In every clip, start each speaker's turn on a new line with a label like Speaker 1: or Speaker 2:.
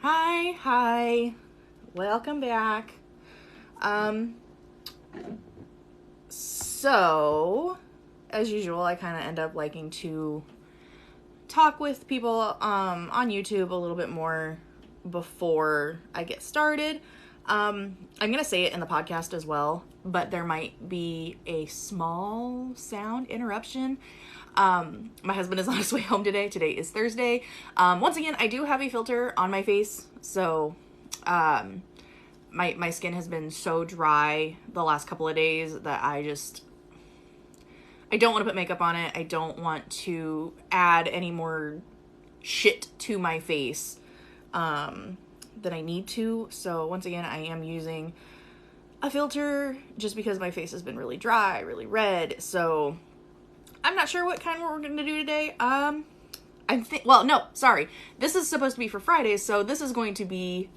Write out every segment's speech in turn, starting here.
Speaker 1: Hi. Welcome back. So, as usual, I kind of end up liking to talk with people on YouTube a little bit more before I get started. I'm going to say it in the podcast as well, but there might be a small sound interruption. My husband is on his way home today. Today is Thursday. Once again, I do have a filter on my face, so my skin has been so dry the last couple of days that I don't want to put makeup on it. I don't want to add any more shit to my face than I need to. So once again, I am using a filter just because my face has been really dry, really red. So I'm not sure what kind we're going to do today. This is supposed to be for Fridays, so this is going to be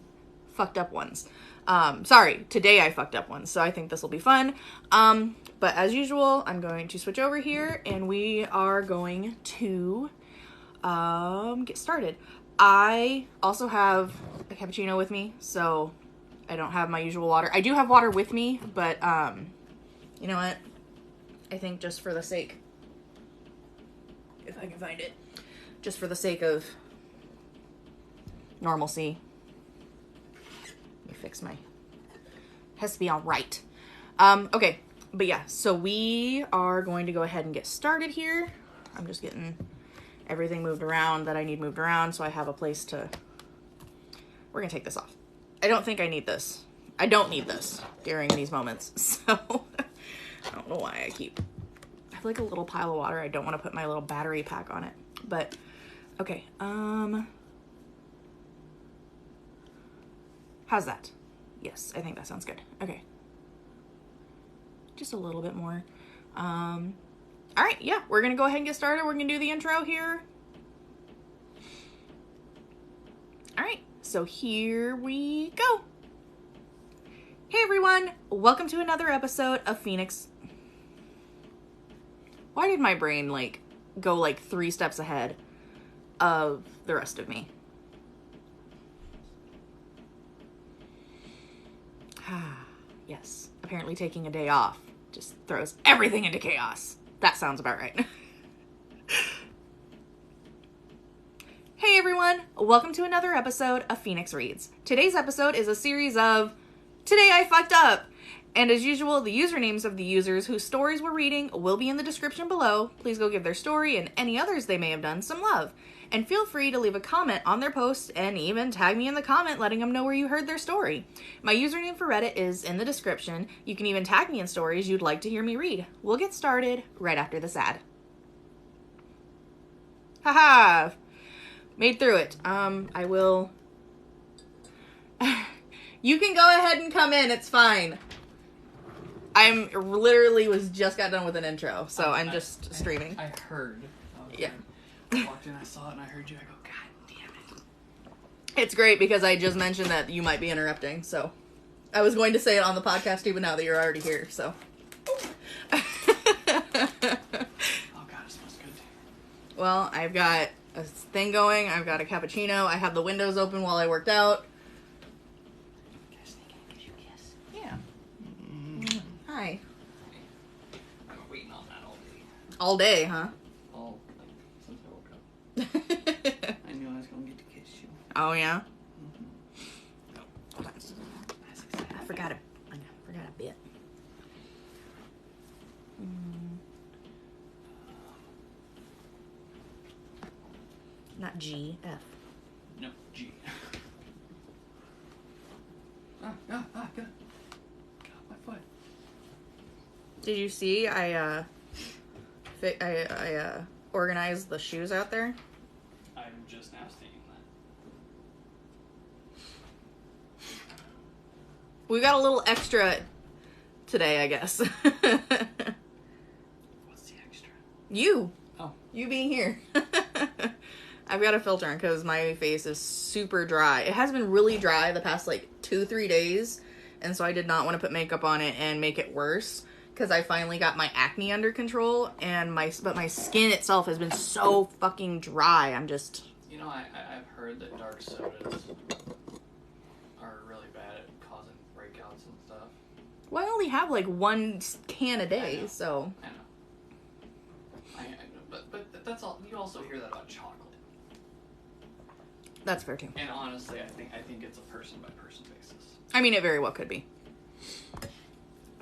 Speaker 1: fucked up ones. Today I fucked up ones, so I think this will be fun. But as usual, I'm going to switch over here, and we are going to get started. I also have a cappuccino with me, so I don't have my usual water. I do have water with me, but you know what? I think just for the sake, if I can find it, just for the sake of normalcy, let me fix has to be all right. Okay, but yeah, so we are going to go ahead and get started here. I'm just getting everything moved around that I need moved around so I have a place to, we're gonna take this off. I don't think I need this. I don't need this during these moments, so I don't know why I have like a little pile of water. I don't want to put my little battery pack on it, but okay. How's that? Yes, I think that sounds good. Okay. Just a little bit more. All right, yeah, we're going to go ahead and get started. We're going to do the intro here. All right, so here we go. Hey everyone, welcome to another episode of Phoenix. Why did my brain go 3 steps ahead of the rest of me? Yes, apparently taking a day off just throws everything into chaos. That sounds about right. Hey everyone, welcome to another episode of Phoenix Reads. Today's episode is a series of Today I Fucked Up. And as usual, the usernames of the users whose stories we're reading will be in the description below. Please go give their story and any others they may have done some love. And feel free to leave a comment on their post and even tag me in the comment letting them know where you heard their story. My username for Reddit is in the description. You can even tag me in stories you'd like to hear me read. We'll get started right after this ad. Haha! Made through it. I will... You can go ahead and come in, it's fine. I'm literally just got done with an intro, so I'm just streaming.
Speaker 2: I heard.
Speaker 1: Yeah.
Speaker 2: I walked in, I saw it, and I heard you. I go, God damn it.
Speaker 1: It's great because I just mentioned that you might be interrupting, so I was going to say it on the podcast even now that you're already here, so.
Speaker 2: Oh, God, it smells good.
Speaker 1: Well, I've got a thing going. I've got a cappuccino. I have the windows open while I worked out.
Speaker 2: Can I sneak in and give you a kiss?
Speaker 1: Yeah. Hi.
Speaker 2: I've been waiting on that all day.
Speaker 1: All day, huh?
Speaker 2: Since I woke up. I knew I was going to get to kiss you.
Speaker 1: Oh, yeah?
Speaker 2: Mm-hmm. That's
Speaker 1: I forgot a bit. Not G, F.
Speaker 2: No, G. Good. Get off my foot.
Speaker 1: Did you see I organized the shoes out there?
Speaker 2: I'm just now seeing that.
Speaker 1: We got a little extra today, I guess.
Speaker 2: What's the extra?
Speaker 1: You.
Speaker 2: Oh.
Speaker 1: You being here. I've got a filter on because my face is super dry. It has been really dry the past 2-3 days, and so I did not want to put makeup on it and make it worse because I finally got my acne under control, but my skin itself has been so fucking dry. I'm just...
Speaker 2: You know, I've heard that dark sodas are really bad at causing breakouts and stuff.
Speaker 1: Well, I only have like one can a day, so.
Speaker 2: I know. But that's all. You also hear that about chocolate.
Speaker 1: That's fair too.
Speaker 2: And honestly, I think it's a person by person basis.
Speaker 1: I mean, it very well could be.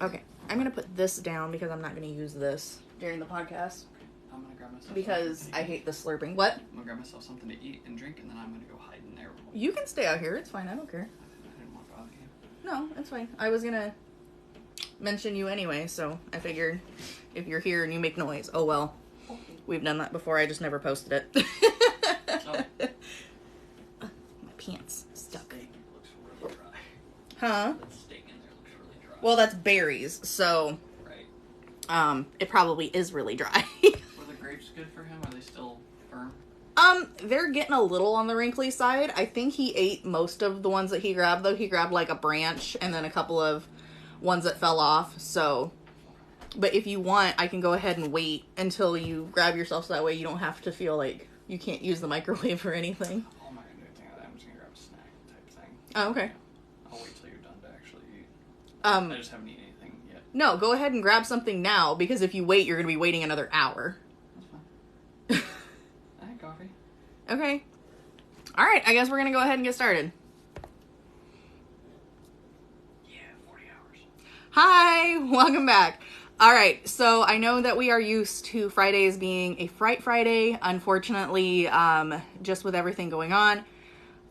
Speaker 1: Okay, I'm gonna put this down because I'm not gonna use this during the podcast.
Speaker 2: I'm gonna grab myself.
Speaker 1: Because I hate the slurping. What?
Speaker 2: I'm gonna grab myself something to eat and drink, and then I'm gonna go hide in there.
Speaker 1: You can stay out here. It's fine. I don't care.
Speaker 2: I didn't want to bother you.
Speaker 1: No, it's fine. I was gonna mention you anyway, so I figured if you're here and you make noise, oh well. We've done that before. I just never posted it.
Speaker 2: Oh.
Speaker 1: My pants stuck.
Speaker 2: Steak looks really dry.
Speaker 1: Huh?
Speaker 2: That steak in there looks really dry.
Speaker 1: Well, that's berries, so
Speaker 2: Right.
Speaker 1: it probably is really dry.
Speaker 2: Were the grapes good for him? Are they still firm?
Speaker 1: They're getting a little on the wrinkly side. I think he ate most of the ones that he grabbed, though. He grabbed like a branch and then a couple of ones that fell off, so. But if you want, I can go ahead and wait until you grab yourself so that way you don't have to feel like you can't use the microwave or anything.
Speaker 2: Oh, I'm not gonna do anything like that. I'm just gonna grab a snack type thing.
Speaker 1: Oh, okay.
Speaker 2: I'll wait till you're done to actually eat. I just haven't eaten anything yet.
Speaker 1: No, go ahead and grab something now, because if you wait, you're going to be waiting another hour.
Speaker 2: That's fine. I had coffee.
Speaker 1: Okay. All right, I guess we're going to go ahead and get started.
Speaker 2: Yeah, 40 hours.
Speaker 1: Hi, welcome back. All right, so I know that we are used to Fridays being a Fright Friday. Unfortunately, just with everything going on,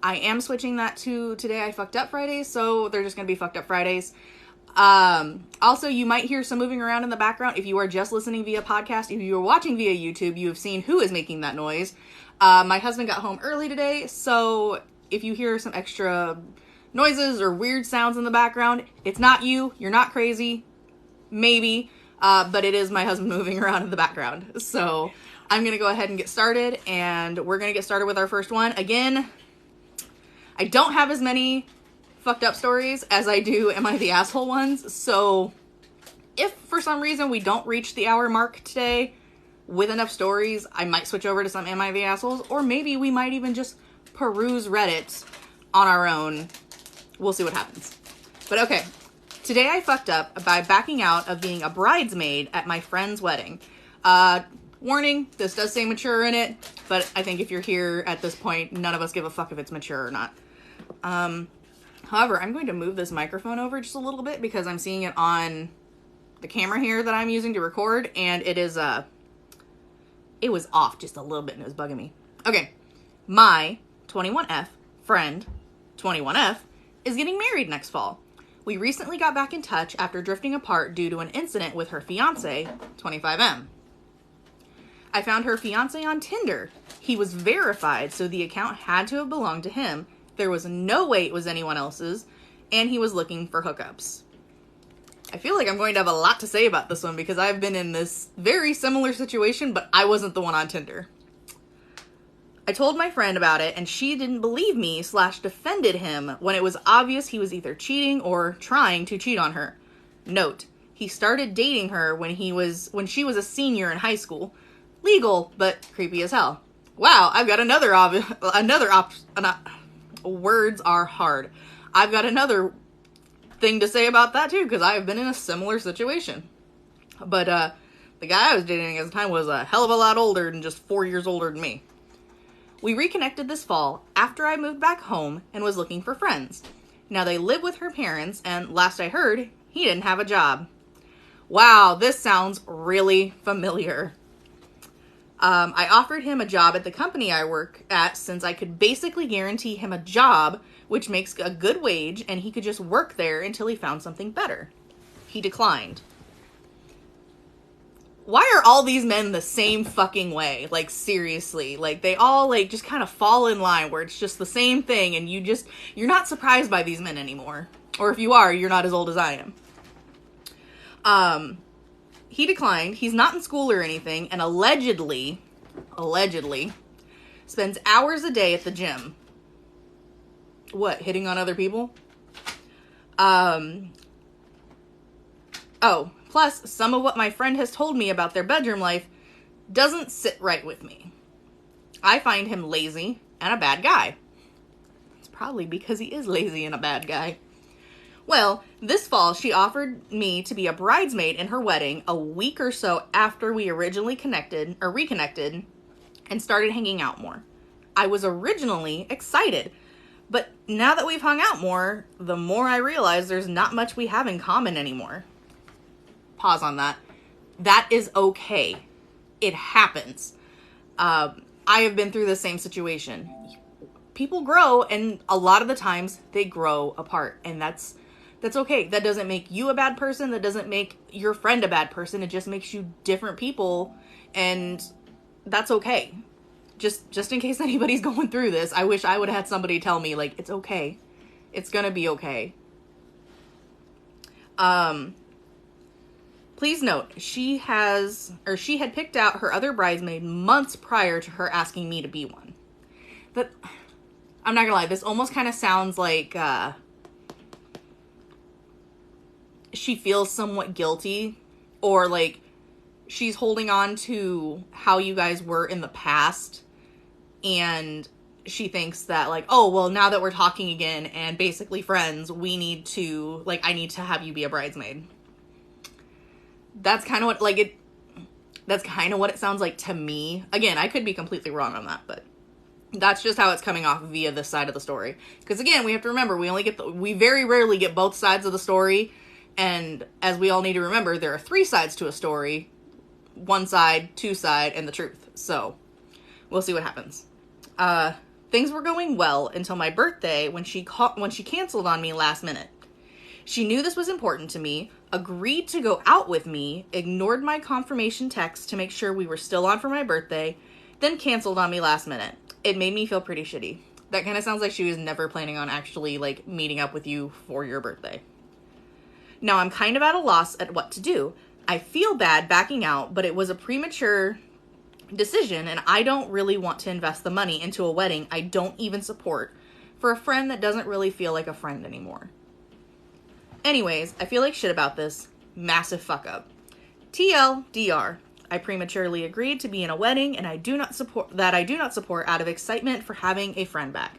Speaker 1: I am switching that to Today I Fucked Up Fridays, so they're just going to be Fucked Up Fridays. Also, you might hear some moving around in the background. If you are just listening via podcast, if you are watching via YouTube, you have seen who is making that noise. My husband got home early today, so if you hear some extra noises or weird sounds in the background, it's not you. You're not crazy. Maybe. But it is my husband moving around in the background. So I'm going to go ahead and get started, and we're going to get started with our first one. Again, I don't have as many fucked up stories as I do Am I the Asshole ones. So if for some reason we don't reach the hour mark today with enough stories, I might switch over to some Am I the Assholes, or maybe we might even just peruse Reddit on our own. We'll see what happens. But okay. Today I fucked up by backing out of being a bridesmaid at my friend's wedding. Warning, this does say mature in it, but I think if you're here at this point, none of us give a fuck if it's mature or not. However, I'm going to move this microphone over just a little bit because I'm seeing it on the camera here that I'm using to record, and it is, it was off just a little bit and it was bugging me. Okay, my 21F friend, 21F, is getting married next fall. We recently got back in touch after drifting apart due to an incident with her fiance, 25M. I found her fiance on Tinder. He was verified, so the account had to have belonged to him. There was no way it was anyone else's, and he was looking for hookups. I feel like I'm going to have a lot to say about this one because I've been in this very similar situation, but I wasn't the one on Tinder. I told my friend about it, and she didn't believe me / defended him when it was obvious he was either cheating or trying to cheat on her. Note, he started dating her when she was a senior in high school. Legal, but creepy as hell. Wow, I've got words are hard. I've got another thing to say about that too, because I've been in a similar situation. But, the guy I was dating at the time was a hell of a lot older than just 4 years older than me. We reconnected this fall after I moved back home and was looking for friends. Now they live with her parents, and last I heard, he didn't have a job. Wow, this sounds really familiar. I offered him a job at the company I work at since I could basically guarantee him a job, which makes a good wage, and he could just work there until he found something better. He declined. Why are all these men the same fucking way? Like, seriously. Like, they all, like, just kind of fall in line where it's just the same thing, and you're not surprised by these men anymore. Or if you are, you're not as old as I am. He declined. He's not in school or anything, and allegedly, spends hours a day at the gym. What, hitting on other people? Oh, plus, some of what my friend has told me about their bedroom life doesn't sit right with me. I find him lazy, and a bad guy. It's probably because he is lazy and a bad guy. Well, this fall, she offered me to be a bridesmaid in her wedding a week or so after we originally reconnected and started hanging out more. I was originally excited, but now that we've hung out more, the more I realize there's not much we have in common anymore. Pause on that. That is okay. It happens. I have been through the same situation. People grow, and a lot of the times they grow apart, and that's okay. That doesn't make you a bad person. That doesn't make your friend a bad person. It just makes you different people, and that's okay. Just in case anybody's going through this, I wish I would have had somebody tell me, like, it's okay. It's gonna be okay. Please note, she had picked out her other bridesmaid months prior to her asking me to be one. But I'm not gonna lie, this almost kind of sounds like she feels somewhat guilty, or like she's holding on to how you guys were in the past, and she thinks that, like, oh, well, now that we're talking again and basically friends, I need to have you be a bridesmaid. That's kind of what it sounds like to me. Again, I could be completely wrong on that, but that's just how it's coming off via this side of the story. Because again, we have to remember, we very rarely get both sides of the story, and as we all need to remember, there are 3 sides to a story: 1 side, 2 side, and the truth. So we'll see what happens. Things were going well until my birthday, when she canceled on me last minute. She knew this was important to me, agreed to go out with me, ignored my confirmation text to make sure we were still on for my birthday, then canceled on me last minute. It made me feel pretty shitty. That kind of sounds like she was never planning on actually, like, meeting up with you for your birthday. Now I'm kind of at a loss at what to do. I feel bad backing out, but it was a premature decision, and I don't really want to invest the money into a wedding I don't even support for a friend that doesn't really feel like a friend anymore. Anyways, I feel like shit about this. Massive fuck up. TLDR. I prematurely agreed to be in a wedding, and I do not support out of excitement for having a friend back.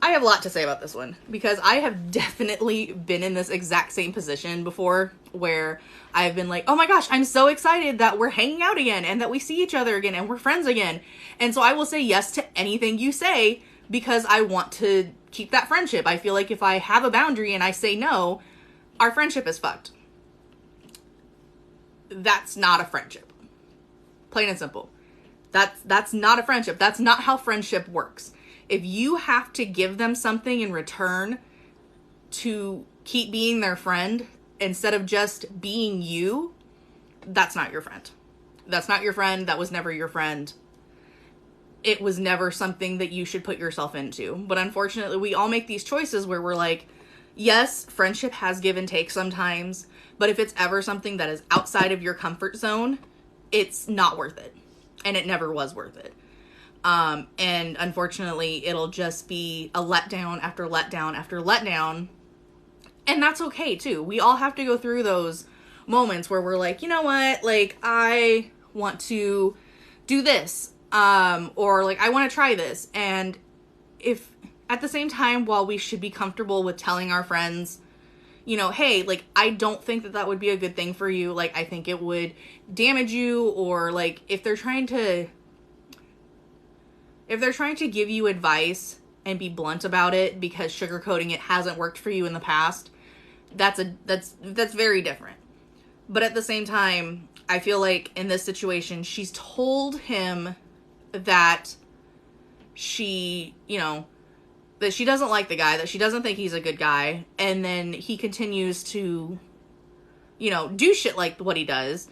Speaker 1: I have a lot to say about this one, because I have definitely been in this exact same position before, where I've been like, oh my gosh, I'm so excited that we're hanging out again, and that we see each other again, and we're friends again. And so I will say yes to anything you say, because I want to keep that friendship. I feel like if I have a boundary and I say no, our friendship is fucked. That's not a friendship. Plain and simple. That's not a friendship. That's not how friendship works. If you have to give them something in return to keep being their friend instead of just being you, that's not your friend. That's not your friend. That was never your friend. It was never something that you should put yourself into. But unfortunately, we all make these choices where we're like, yes, friendship has give and take sometimes, but if it's ever something that is outside of your comfort zone, it's not worth it. And it never was worth it. And unfortunately, it'll just be a letdown after letdown after letdown. And that's okay too. We all have to go through those moments where we're like, you know what? Like, I want to do this. Or like, I want to try this. And if at the same time, while we should be comfortable with telling our friends, you know, hey, like, I don't think that would be a good thing for you. Like, I think it would damage you. Or like, if they're trying to give you advice and be blunt about it because sugarcoating it hasn't worked for you in the past, that's very different. But at the same time, I feel like in this situation, she's told him that she, you know, that she doesn't like the guy, that she doesn't think he's a good guy, and then he continues to, you know, do shit like what he does,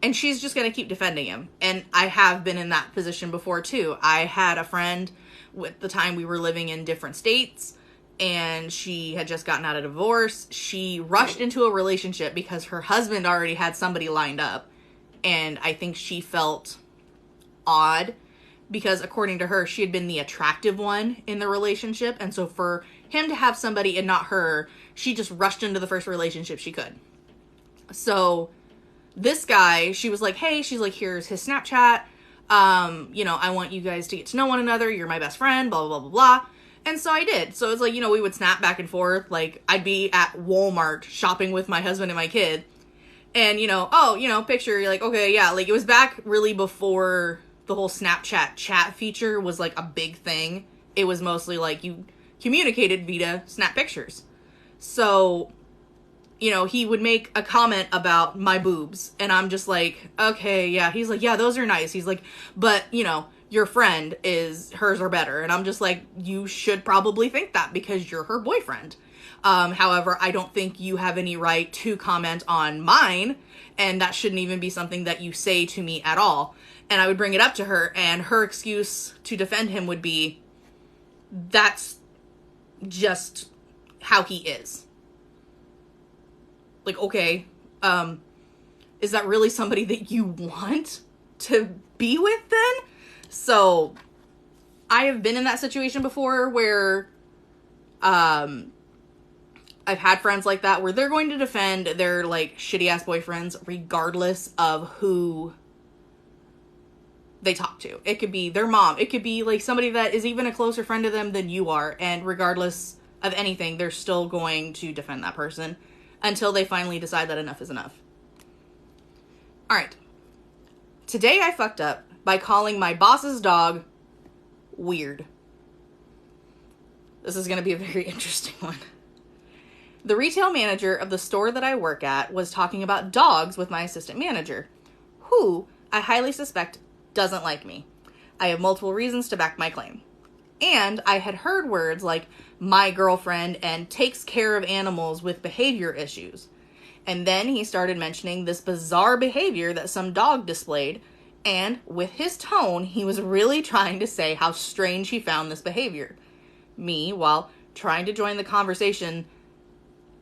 Speaker 1: and she's just gonna keep defending him. And I have been in that position before too. I had a friend, with the time we were living in different states, and she had just gotten out of divorce. She rushed into a relationship because her husband already had somebody lined up, and I think she felt odd because, according to her, she had been the attractive one in the relationship, and so for him to have somebody and not her, she just rushed into the first relationship she could. So this guy, she was like, hey, she's like, here's his Snapchat. I want you guys to get to know one another. You're my best friend, blah, blah, blah, blah, blah. And so I did. So it's like, we would snap back and forth. Like, I'd be at Walmart shopping with my husband and my kid. And, picture, you're like, okay, yeah. Like, it was back really before the whole Snapchat chat feature was, like, a big thing. It was mostly, like, you communicated via snap pictures. So, he would make a comment about my boobs. And I'm just like, okay, yeah. He's like, yeah, those are nice. He's like, but, your friend hers are better. And I'm just like, you should probably think that because you're her boyfriend. However, I don't think you have any right to comment on mine. And that shouldn't even be something that you say to me at all. And I would bring it up to her, and her excuse to defend him would be, that's just how he is. Like, okay, is that really somebody that you want to be with then? So, I have been in that situation before where, I've had friends like that where they're going to defend their, like, shitty-ass boyfriends regardless of who they talk to. It could be their mom. It could be, like, somebody that is even a closer friend to them than you are. And regardless of anything, they're still going to defend that person until they finally decide that enough is enough. Alright. Today I fucked up by calling my boss's dog weird. This is going to be a very interesting one. The retail manager of the store that I work at was talking about dogs with my assistant manager, who I highly suspect doesn't like me. I have multiple reasons to back my claim. And I had heard words like my girlfriend and takes care of animals with behavior issues. And then he started mentioning this bizarre behavior that some dog displayed, and with his tone, he was really trying to say how strange he found this behavior. Me, while trying to join the conversation,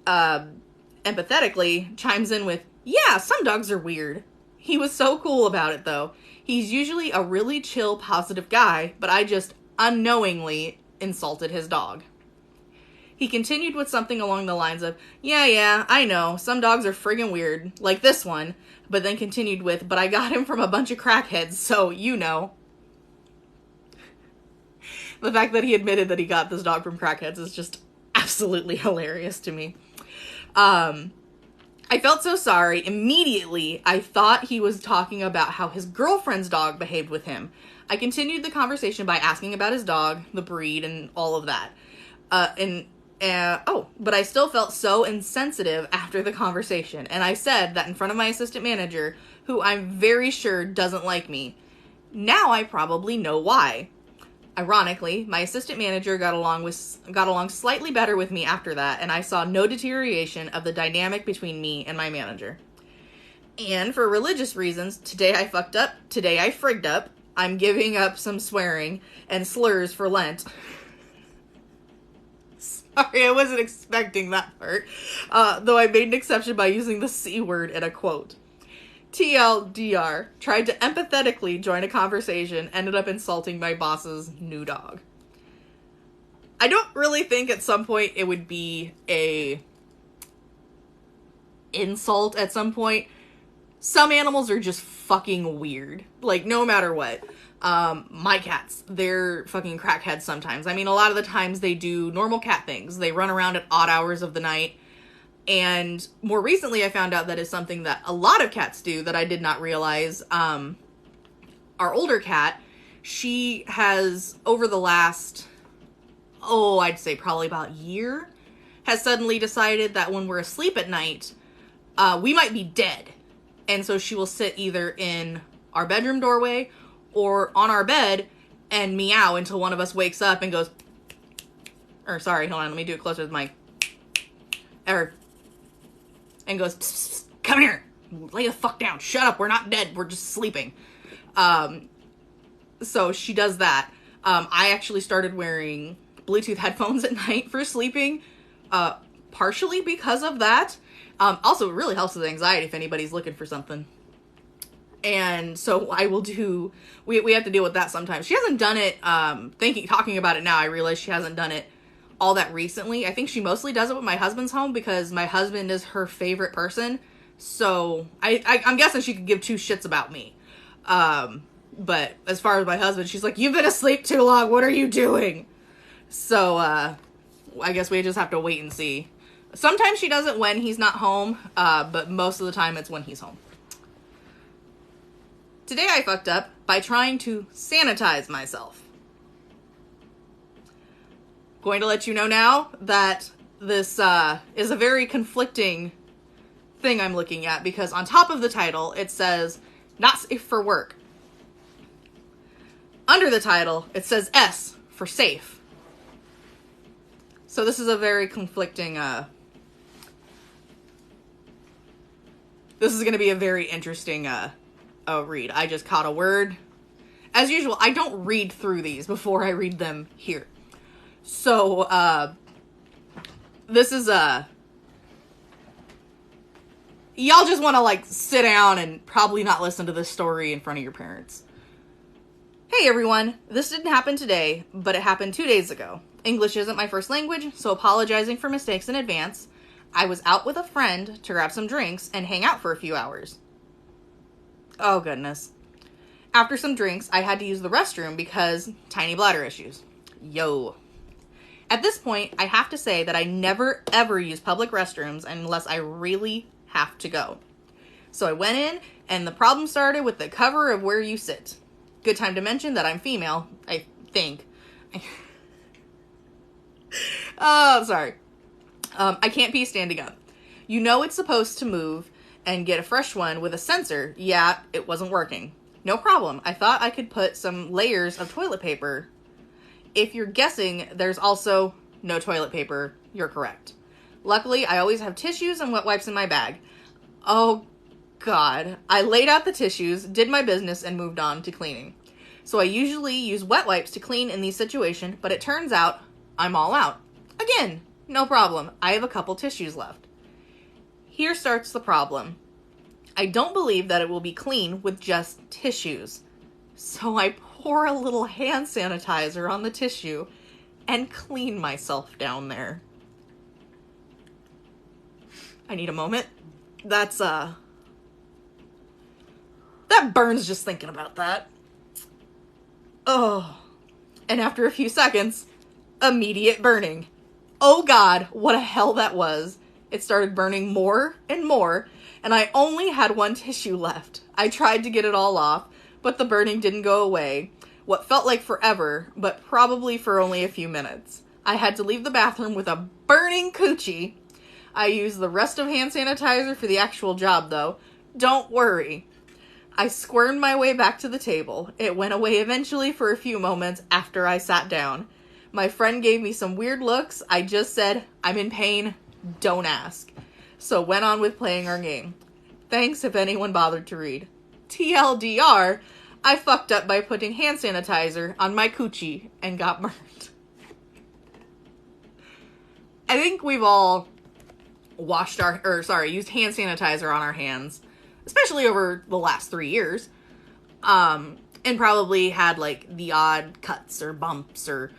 Speaker 1: empathetically, chimes in with, yeah, some dogs are weird. He was so cool about it, though. He's usually a really chill, positive guy, but I just unknowingly insulted his dog. He continued with something along the lines of, yeah, I know, some dogs are friggin' weird, like this one, but then continued with, but I got him from a bunch of crackheads, so you know. The fact that he admitted that he got this dog from crackheads is just absolutely hilarious to me. I felt so sorry. Immediately, I thought he was talking about how his girlfriend's dog behaved with him. I continued the conversation by asking about his dog, the breed, and all of that. But I still felt so insensitive after the conversation, and I said that in front of my assistant manager, who I'm very sure doesn't like me. Now I probably know why. Ironically, my assistant manager got along slightly better with me after that, and I saw no deterioration of the dynamic between me and my manager. And for religious reasons, today I fucked up, today I frigged up, I'm giving up some swearing and slurs for Lent. Sorry, I wasn't expecting that part. Though I made an exception by using the C word in a quote. TLDR, tried to empathetically join a conversation, ended up insulting my boss's new dog. I don't really think at some point it would be a insult at some point. Some animals are just fucking weird. Like, no matter what. My cats, they're fucking crackheads sometimes. I mean, a lot of the times they do normal cat things. They run around at odd hours of the night. And more recently, I found out that is something that a lot of cats do that I did not realize. Our older cat, she has, over the last, I'd say probably about a year, has suddenly decided that when we're asleep at night, we might be dead. And so she will sit either in our bedroom doorway or on our bed and meow until one of us wakes up and goes, hold on, let me do it closer to the mic. And goes, psst, psst, come here, lay the fuck down, shut up, we're not dead, we're just sleeping. So she does that. I actually started wearing Bluetooth headphones at night for sleeping, partially because of that. Also, it really helps with anxiety if anybody's looking for something. And so I will do, we have to deal with that sometimes. She hasn't done it, talking about it now, I realize she hasn't done it all that recently. I think she mostly does it with my husband's home because my husband is her favorite person. So I'm guessing she could give two shits about me. But as far as my husband, she's like, you've been asleep too long. What are you doing? So, I guess we just have to wait and see. Sometimes she does it when he's not home, but most of the time it's when he's home. Today I fucked up by trying to sanitize myself. Going to let you know now that this is a very conflicting thing I'm looking at, because on top of the title it says not safe for work. Under the title it says S for safe. So this is a very conflicting this is going to be a very interesting read. I just caught a word. As usual, I don't read through these before I read them here. So this is y'all just want to like sit down and probably not listen to this story in front of your parents. Hey everyone, this didn't happen today, but it happened 2 days ago. English isn't my first language, so apologizing for mistakes in advance. I was out with a friend to grab some drinks and hang out for a few hours. Oh goodness. After some drinks, I had to use the restroom because tiny bladder issues. Yo. At this point, I have to say that I never ever use public restrooms unless I really have to go. So I went in, and the problem started with the cover of where you sit. Good time to mention that I'm female, I think. Oh, sorry. I can't pee standing up. You know it's supposed to move and get a fresh one with a sensor. Yeah, it wasn't working. No problem. I thought I could put some layers of toilet paper. If you're guessing there's also no toilet paper, you're correct. Luckily, I always have tissues and wet wipes in my bag. Oh, God. I laid out the tissues, did my business, and moved on to cleaning. So I usually use wet wipes to clean in these situations, but it turns out I'm all out. Again, no problem. I have a couple tissues left. Here starts the problem. I don't believe that it will be clean with just tissues. So I pour a little hand sanitizer on the tissue and clean myself down there. I need a moment. That burns just thinking about that. Oh. And after a few seconds, immediate burning. Oh God, what a hell that was. It started burning more and more, and I only had one tissue left. I tried to get it all off, but the burning didn't go away. What felt like forever, but probably for only a few minutes. I had to leave the bathroom with a burning coochie. I used the rest of hand sanitizer for the actual job, though. Don't worry. I squirmed my way back to the table. It went away eventually for a few moments after I sat down. My friend gave me some weird looks. I just said, I'm in pain. Don't ask. So went on with playing our game. Thanks if anyone bothered to read. TLDR, I fucked up by putting hand sanitizer on my coochie and got burned. I think we've all used hand sanitizer on our hands, especially over the last 3 years. And probably had like the odd cuts or bumps or,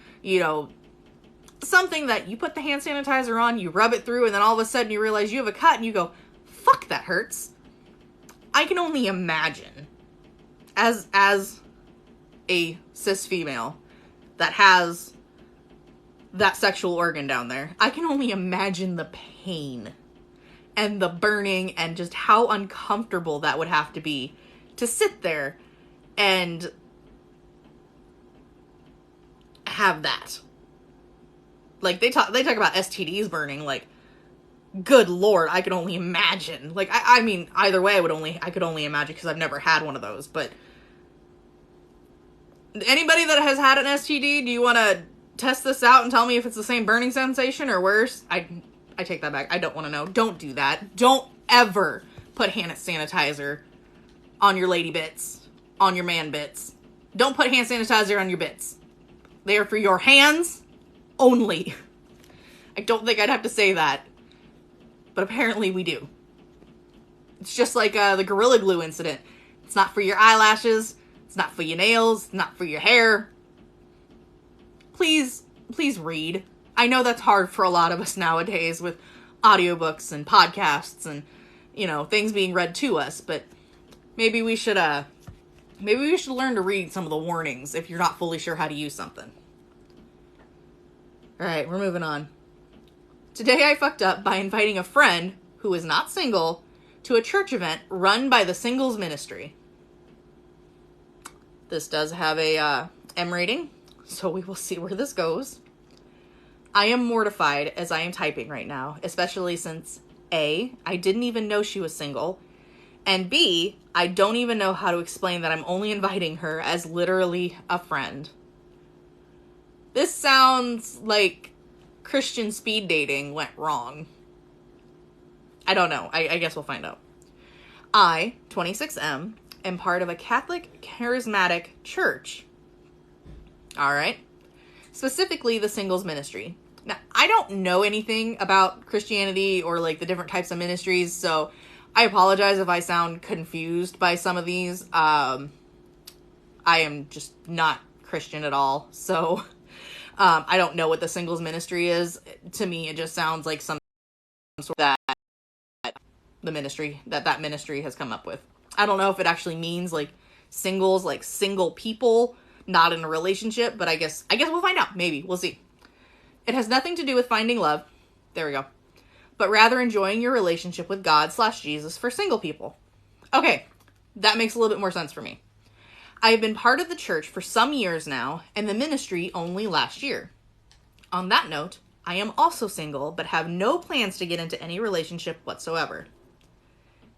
Speaker 1: something that you put the hand sanitizer on, you rub it through, and then all of a sudden you realize you have a cut and you go, fuck, that hurts. I can only imagine, as a cis female that has that sexual organ down there, I can only imagine the pain and the burning and just how uncomfortable that would have to be to sit there and have that. Like, they talk about STDs burning, like, good lord, I could only imagine. Like, I mean, either way, I could only imagine, because I've never had one of those, but anybody that has had an STD, do you want to test this out and tell me if it's the same burning sensation or worse? I take that back. I don't want to know. Don't do that. Don't ever put hand sanitizer on your lady bits, on your man bits. Don't put hand sanitizer on your bits. They are for your hands only. I don't think I'd have to say that, but apparently we do. It's just like the Gorilla Glue incident. It's not for your eyelashes. It's not for your nails. It's not for your hair. Please read. I know that's hard for a lot of us nowadays with audiobooks and podcasts and, things being read to us, but maybe we should Maybe we should learn to read some of the warnings if you're not fully sure how to use something. Alright, we're moving on. Today I fucked up by inviting a friend, who is not single, to a church event run by the singles ministry. This does have a M rating, so we will see where this goes. I am mortified as I am typing right now, especially since A, I didn't even know she was single, and B, I don't even know how to explain that I'm only inviting her as literally a friend. This sounds like Christian speed dating went wrong. I don't know. I guess we'll find out. I, 26M, am part of a Catholic charismatic church. Alright. Specifically the singles ministry. Now, I don't know anything about Christianity or like the different types of ministries, so I apologize if I sound confused by some of these. I am just not Christian at all, so I don't know what the singles ministry is. To me, it just sounds like some sort of that ministry has come up with. I don't know if it actually means like singles, like single people, not in a relationship, but I guess we'll find out. Maybe. We'll see. It has nothing to do with finding love. There we go. But rather enjoying your relationship with God/Jesus for single people. Okay, that makes a little bit more sense for me. I have been part of the church for some years now, and the ministry only last year. On that note, I am also single, but have no plans to get into any relationship whatsoever.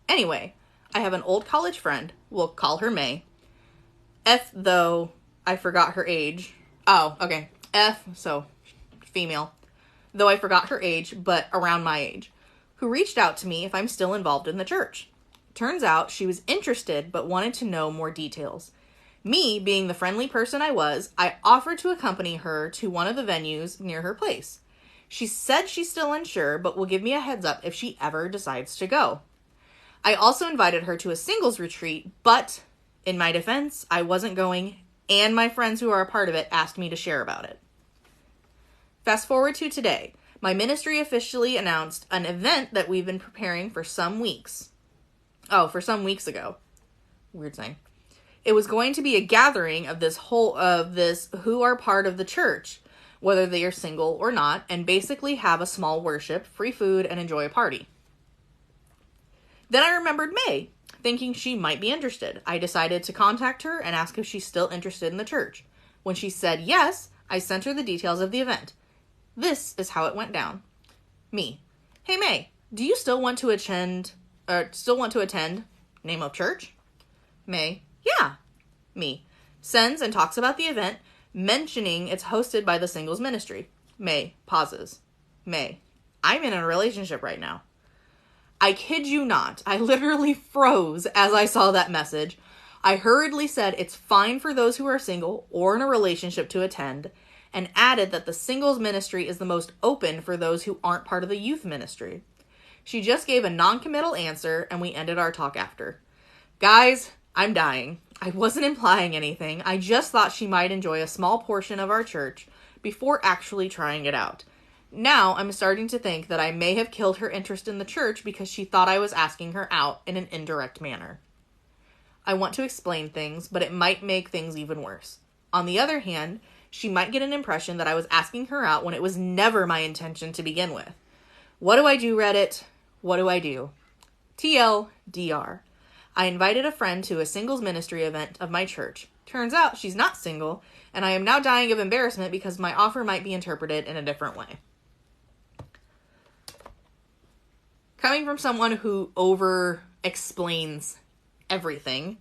Speaker 1: Anyway, I have an old college friend, we'll call her May. F, though I forgot her age. Oh, okay. F, so female. Though I forgot her age, but around my age, who reached out to me if I'm still involved in the church. Turns out she was interested, but wanted to know more details. Me, being the friendly person I was, I offered to accompany her to one of the venues near her place. She said she's still unsure, but will give me a heads up if she ever decides to go. I also invited her to a singles retreat, but in my defense, I wasn't going, and my friends who are a part of it asked me to share about it. Fast forward to today. My ministry officially announced an event that we've been preparing for some weeks. Oh, for some weeks ago. Weird saying. It was going to be a gathering of this who are part of the church, whether they are single or not, and basically have a small worship, free food, and enjoy a party. Then I remembered May, thinking she might be interested. I decided to contact her and ask if she's still interested in the church. When she said yes, I sent her the details of the event. This is how it went down. Me. Hey May, do you still want to attend? Name of church? May. Yeah. Me. Sends and talks about the event, mentioning it's hosted by the singles ministry. May. Pauses. May. I'm in a relationship right now. I kid you not. I literally froze as I saw that message. I hurriedly said it's fine for those who are single or in a relationship to attend, and added that the singles ministry is the most open for those who aren't part of the youth ministry. She just gave a non-committal answer, and we ended our talk after. Guys, I'm dying. I wasn't implying anything. I just thought she might enjoy a small portion of our church before actually trying it out. Now I'm starting to think that I may have killed her interest in the church because she thought I was asking her out in an indirect manner. I want to explain things, but it might make things even worse. On the other hand, she might get an impression that I was asking her out when it was never my intention to begin with. What do I do, Reddit? What do I do? TLDR. I invited a friend to a singles ministry event of my church. Turns out she's not single, and I am now dying of embarrassment because my offer might be interpreted in a different way. Coming from someone who over-explains everything,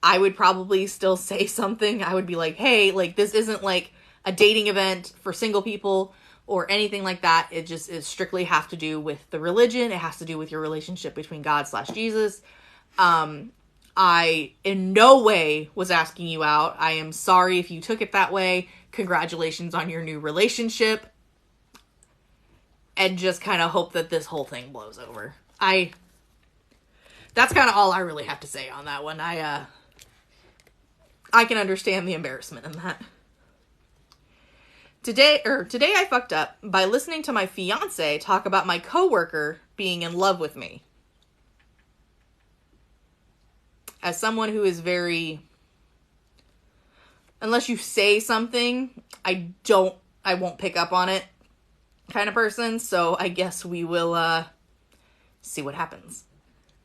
Speaker 1: I would probably still say something. I would be like, hey, like, this isn't like a dating event for single people or anything like that. It just is strictly have to do with the religion. It has to do with your relationship between God/Jesus. I in no way was asking you out. I am sorry if you took it that way. Congratulations on your new relationship. And just kind of hope that this whole thing blows over. That's kind of all I really have to say on that one. I can understand the embarrassment in that. Today I fucked up by listening to my fiance talk about my coworker being in love with me. as someone who is very, unless you say something, I won't pick up on it kind of person. So I guess we will see what happens.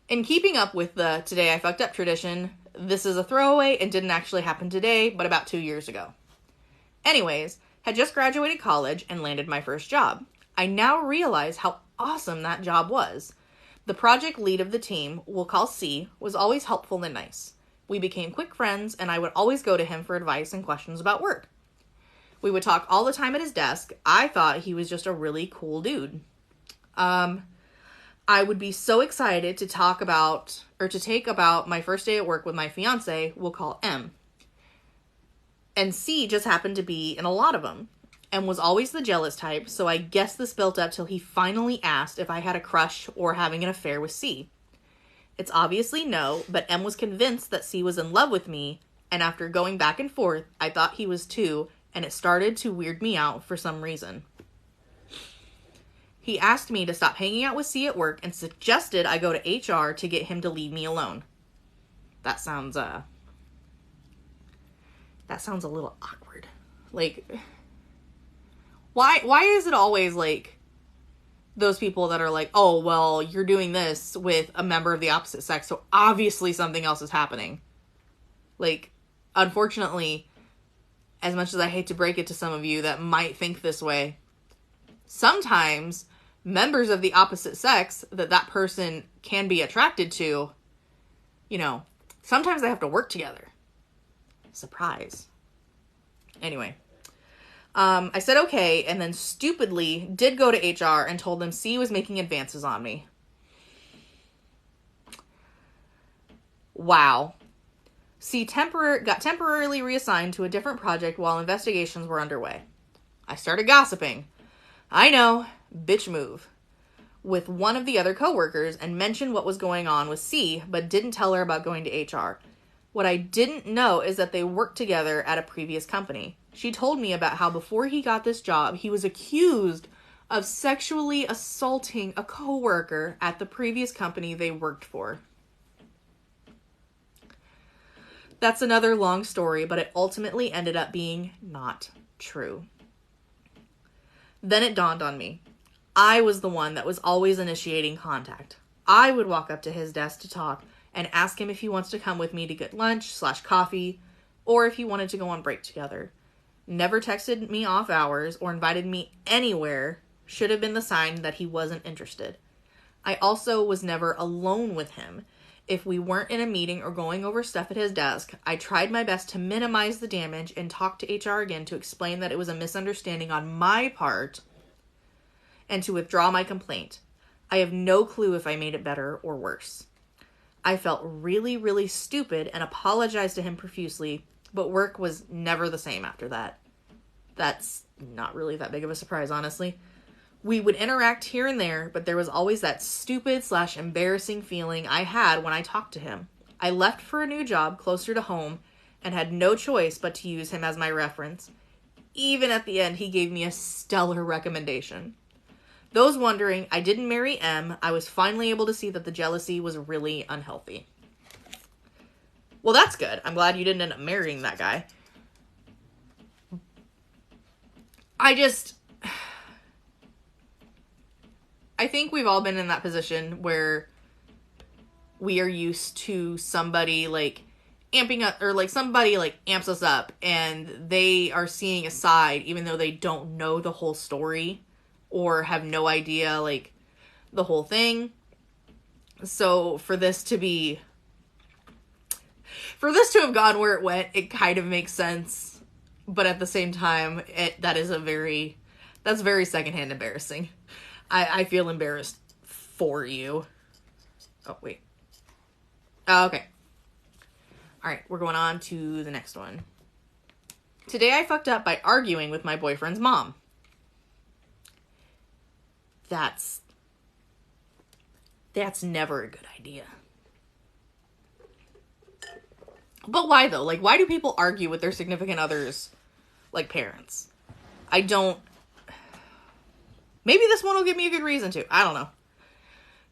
Speaker 1: In keeping up with the Today I Fucked Up tradition, this is a throwaway and didn't actually happen today, but about 2 years ago. Anyways, had just graduated college and landed my first job. I now realize how awesome that job was. The project lead of the team, we'll call C, was always helpful and nice. We became quick friends, and I would always go to him for advice and questions about work. We would talk all the time at his desk. I thought he was just a really cool dude. I would be so excited to take about my first day at work with my fiance, we'll call M. And C just happened to be in a lot of them. M was always the jealous type, so I guess this built up till he finally asked if I had a crush or having an affair with C. It's obviously no, but M was convinced that C was in love with me, and after going back and forth, I thought he was too, and it started to weird me out for some reason. He asked me to stop hanging out with C at work and suggested I go to HR to get him to leave me alone. That sounds a little awkward. Like, why is it always like those people that are like, oh, well, you're doing this with a member of the opposite sex, so obviously something else is happening. Like, unfortunately, as much as I hate to break it to some of you that might think this way, sometimes members of the opposite sex that person can be attracted to, sometimes they have to work together. Surprise. Anyway, I said okay, and then stupidly did go to HR and told them C was making advances on me. Wow. C got temporarily reassigned to a different project while investigations were underway. I started gossiping. I know, bitch move. With one of the other coworkers and mentioned what was going on with C, but didn't tell her about going to HR. What I didn't know is that they worked together at a previous company. She told me about how before he got this job, he was accused of sexually assaulting a coworker at the previous company they worked for. That's another long story, but it ultimately ended up being not true. Then it dawned on me. I was the one that was always initiating contact. I would walk up to his desk to talk and ask him if he wants to come with me to get lunch/coffee, or if he wanted to go on break together. Never texted me off hours or invited me anywhere. Should have been the sign that he wasn't interested. I also was never alone with him. If we weren't in a meeting or going over stuff at his desk, I tried my best to minimize the damage and talk to HR again to explain that it was a misunderstanding on my part and to withdraw my complaint. I have no clue if I made it better or worse. I felt really, really stupid and apologized to him profusely, but work was never the same after that. That's not really that big of a surprise, honestly. We would interact here and there, but there was always that stupid/embarrassing feeling I had when I talked to him. I left for a new job closer to home and had no choice but to use him as my reference. Even at the end, he gave me a stellar recommendation. Those wondering, I didn't marry M. I was finally able to see that the jealousy was really unhealthy. Well, that's good. I'm glad you didn't end up marrying that guy. I think we've all been in that position where we are used to somebody like amping up, or like somebody like amps us up and they are seeing a side even though they don't know the whole story or have no idea like the whole thing. So for this to have gone where it went, it kind of makes sense. But at the same time, that's very secondhand embarrassing. I feel embarrassed for you. Oh, wait. Oh, okay. All right, we're going on to the next one. Today I fucked up by arguing with my boyfriend's mom. That's never a good idea. But why though? Like, why do people argue with their significant others, like parents? Maybe this one will give me a good reason to. I don't know.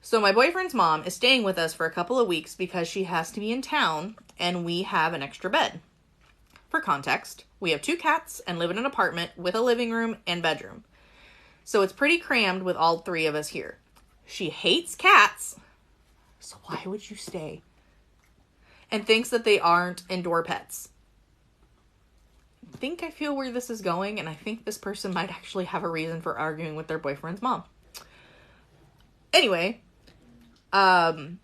Speaker 1: So my boyfriend's mom is staying with us for a couple of weeks because she has to be in town and we have an extra bed. For context, we have 2 cats and live in an apartment with a living room and bedroom. So it's pretty crammed with all 3 of us here. She hates cats, so why would you stay? And thinks that they aren't indoor pets. I think I feel where this is going, and I think this person might actually have a reason for arguing with their boyfriend's mom. Anyway, pointing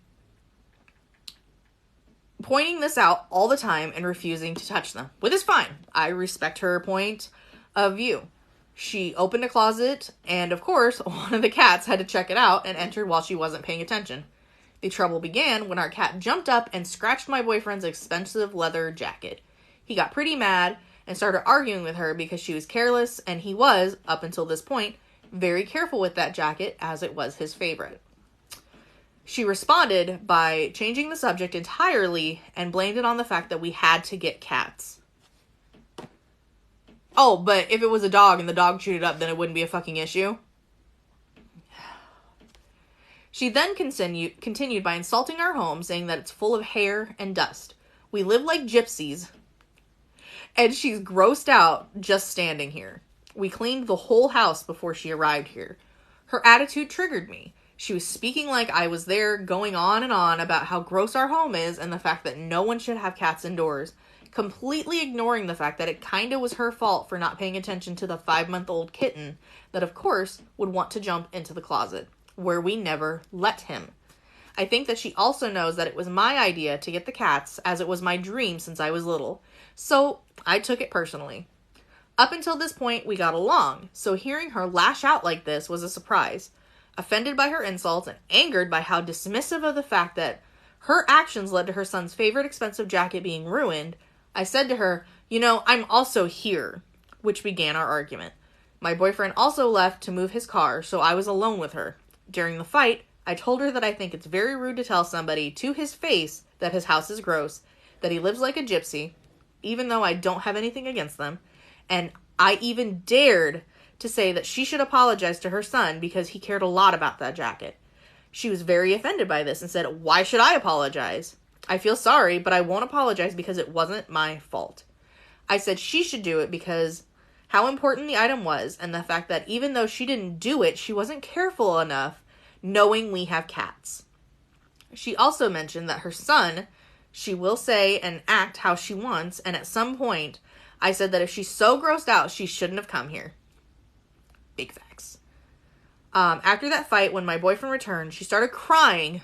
Speaker 1: this out all the time and refusing to touch them, which is fine. I respect her point of view. She opened a closet, and of course, one of the cats had to check it out and entered while she wasn't paying attention. The trouble began when our cat jumped up and scratched my boyfriend's expensive leather jacket. He got pretty mad and started arguing with her because she was careless, and he was, up until this point, very careful with that jacket as it was his favorite. She responded by changing the subject entirely and blamed it on the fact that we had to get cats. Oh, but if it was a dog and the dog chewed it up, then it wouldn't be a fucking issue. She then continued by insulting our home, saying that it's full of hair and dust. We live like gypsies. And she's grossed out just standing here. We cleaned the whole house before she arrived here. Her attitude triggered me. She was speaking like I was there, going on and on about how gross our home is and the fact that no one should have cats indoors, completely ignoring the fact that it kinda was her fault for not paying attention to the 5-month-old kitten that, of course, would want to jump into the closet, where we never let him. I think that she also knows that it was my idea to get the cats, as it was my dream since I was little, so I took it personally. Up until this point, we got along, so hearing her lash out like this was a surprise. Offended by her insults and angered by how dismissive of the fact that her actions led to her son's favorite expensive jacket being ruined, I said to her, I'm also here, which began our argument. My boyfriend also left to move his car, so I was alone with her. During the fight, I told her that I think it's very rude to tell somebody to his face that his house is gross, that he lives like a gypsy, even though I don't have anything against them, and I even dared to say that she should apologize to her son because he cared a lot about that jacket. She was very offended by this and said, "Why should I apologize? I feel sorry, but I won't apologize because it wasn't my fault." I said she should do it because how important the item was and the fact that even though she didn't do it, she wasn't careful enough knowing we have cats. She also mentioned that her son, she will say and act how she wants, and at some point, I said that if she's so grossed out, she shouldn't have come here. Big facts. After that fight, when my boyfriend returned, she started crying.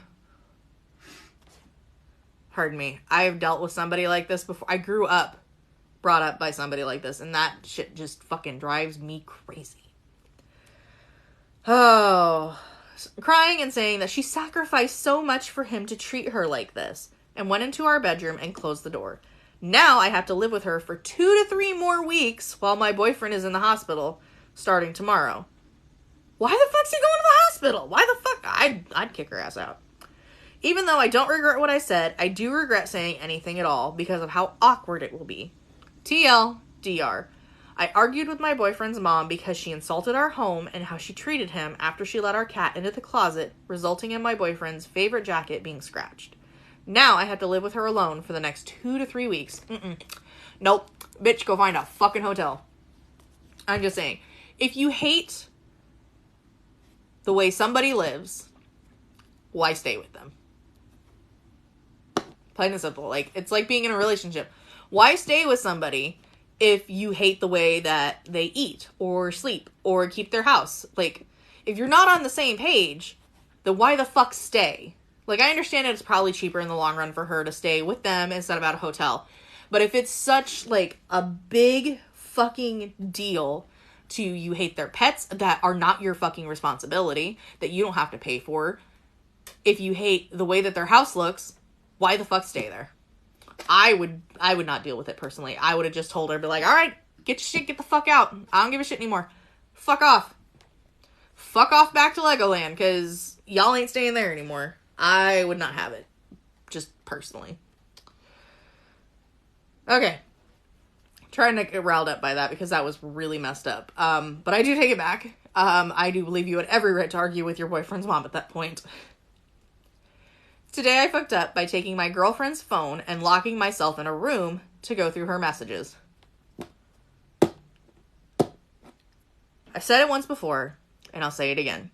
Speaker 1: Pardon me. I have dealt with somebody like this before. I grew up, brought up by somebody like this, and that shit just fucking drives me crazy. Oh, crying and saying that she sacrificed so much for him to treat her like this, and went into our bedroom and closed the door. Now I have to live with her for 2 to 3 more weeks while my boyfriend is in the hospital, starting tomorrow. Why the fuck's he going to the hospital? Why the fuck? I'd kick her ass out. Even though I don't regret what I said, I do regret saying anything at all because of how awkward it will be. TLDR. I argued with my boyfriend's mom because she insulted our home and how she treated him after she let our cat into the closet, resulting in my boyfriend's favorite jacket being scratched. Now I have to live with her alone for the next 2 to 3 weeks. Nope. Bitch, go find a fucking hotel. I'm just saying. If you hate the way somebody lives, why stay with them? Plain and simple. It's like being in a relationship. Why stay with somebody if you hate the way that they eat or sleep or keep their house? If you're not on the same page, then why the fuck stay? I understand it's probably cheaper in the long run for her to stay with them instead of at a hotel. But if it's such, a big fucking deal to you hate their pets that are not your fucking responsibility, that you don't have to pay for, if you hate the way that their house looks, why the fuck stay there? I would not deal with it personally. I would have just told her, be like, all right, get your shit, get the fuck out. I don't give a shit anymore. Fuck off. Fuck off back to Legoland, because y'all ain't staying there anymore. I would not have it. Just personally. Okay. Trying to get riled up by that because that was really messed up. But I do take it back. I do believe you had every right to argue with your boyfriend's mom at that point. Today I fucked up by taking my girlfriend's phone and locking myself in a room to go through her messages. I've said it once before, and I'll say it again.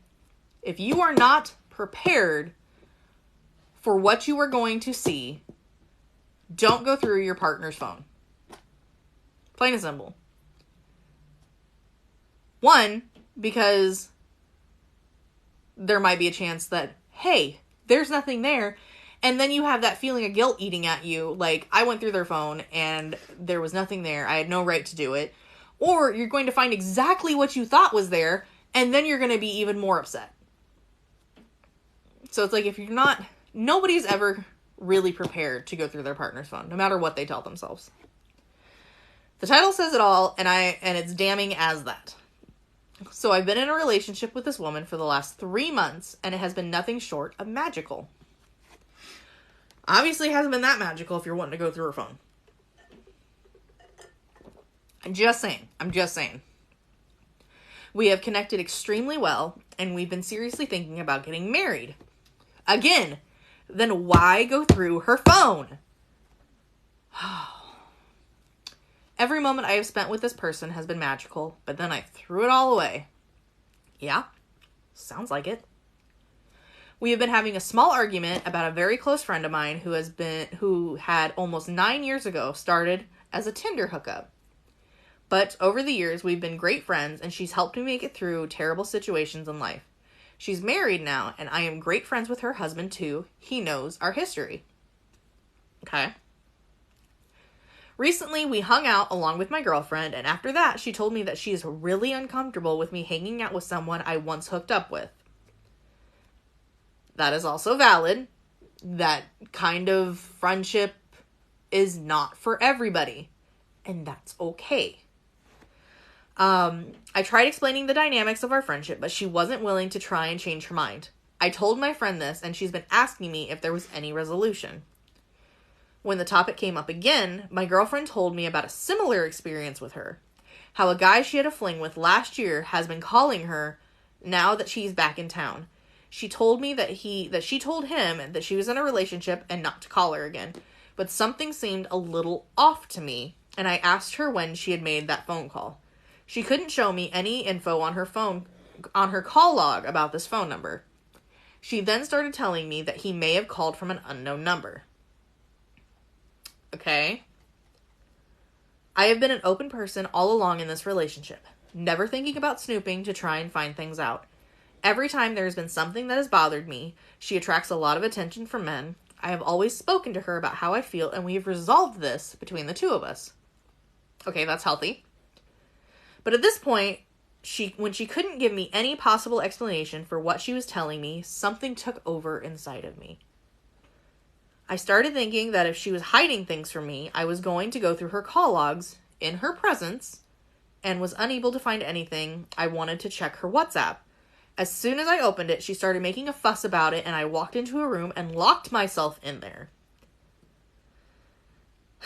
Speaker 1: If you are not prepared for what you are going to see, don't go through your partner's phone. Plain and simple. One, because there might be a chance that, hey, there's nothing there. And then you have that feeling of guilt eating at you. Like, I went through their phone and there was nothing there. I had no right to do it. Or you're going to find exactly what you thought was there, and then you're going to be even more upset. So it's like, if you're not, nobody's ever really prepared to go through their partner's phone, no matter what they tell themselves. The title says it all, and it's damning as that. So I've been in a relationship with this woman for the last 3 months, and it has been nothing short of magical. Obviously it hasn't been that magical if you're wanting to go through her phone. I'm just saying. We have connected extremely well, and we've been seriously thinking about getting married. Again, then why go through her phone? Every moment I have spent with this person has been magical, but then I threw it all away. Yeah, sounds like it. We have been having a small argument about a very close friend of mine who had almost 9 years ago started as a Tinder hookup. But over the years, we've been great friends, and she's helped me make it through terrible situations in life. She's married now, and I am great friends with her husband, too. He knows our history. Okay. Recently, we hung out along with my girlfriend, and after that, she told me that she is really uncomfortable with me hanging out with someone I once hooked up with. That is also valid. That kind of friendship is not for everybody, and that's okay. I tried explaining the dynamics of our friendship, but she wasn't willing to try and change her mind. I told my friend this, and she's been asking me if there was any resolution. When the topic came up again, my girlfriend told me about a similar experience with her. How a guy she had a fling with last year has been calling her now that she's back in town. She told me that she told him that she was in a relationship and not to call her again. But something seemed a little off to me, and I asked her when she had made that phone call. She couldn't show me any info on her call log about this phone number. She then started telling me that he may have called from an unknown number. Okay. I have been an open person all along in this relationship, never thinking about snooping to try and find things out. Every time there has been something that has bothered me, she attracts a lot of attention from men. I have always spoken to her about how I feel, and we have resolved this between the two of us. Okay, that's healthy. But at this point, when she couldn't give me any possible explanation for what she was telling me, something took over inside of me. I started thinking that if she was hiding things from me, I was going to go through her call logs in her presence and was unable to find anything. I wanted to check her WhatsApp. As soon as I opened it, she started making a fuss about it, and I walked into a room and locked myself in there.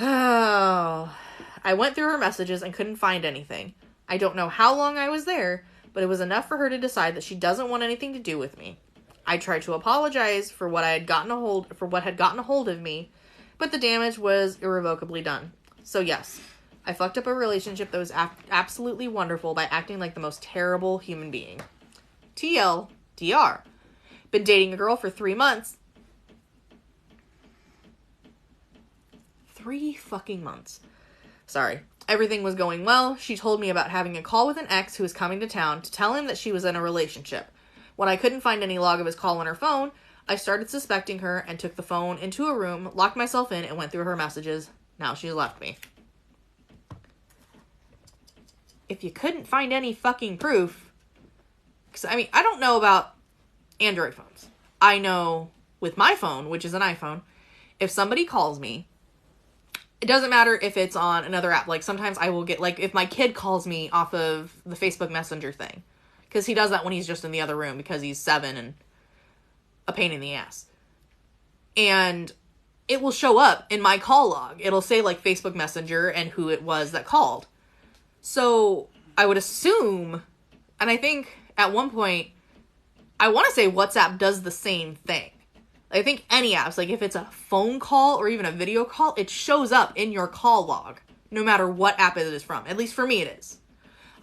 Speaker 1: Oh, I went through her messages and couldn't find anything. I don't know how long I was there, but it was enough for her to decide that she doesn't want anything to do with me. I tried to apologize for what had gotten a hold of me, but the damage was irrevocably done. So yes, I fucked up a relationship that was absolutely wonderful by acting like the most terrible human being. TLDR. Been dating a girl for 3 months. 3 fucking months. Sorry. Everything was going well. She told me about having a call with an ex who was coming to town to tell him that she was in a relationship. When I couldn't find any log of his call on her phone, I started suspecting her and took the phone into a room, locked myself in, and went through her messages. Now she's left me. If you couldn't find any fucking proof, because, I mean, I don't know about Android phones. I know with my phone, which is an iPhone, if somebody calls me, it doesn't matter if it's on another app. Like, sometimes I will get, like, if my kid calls me off of the Facebook Messenger thing, because he does that when he's just in the other room because he's 7 and a pain in the ass. And it will show up in my call log. It'll say, like, Facebook Messenger and who it was that called. So I would assume, and I think at one point, I want to say WhatsApp does the same thing. I think any apps, like if it's a phone call or even a video call, it shows up in your call log, no matter what app it is from. At least for me it is.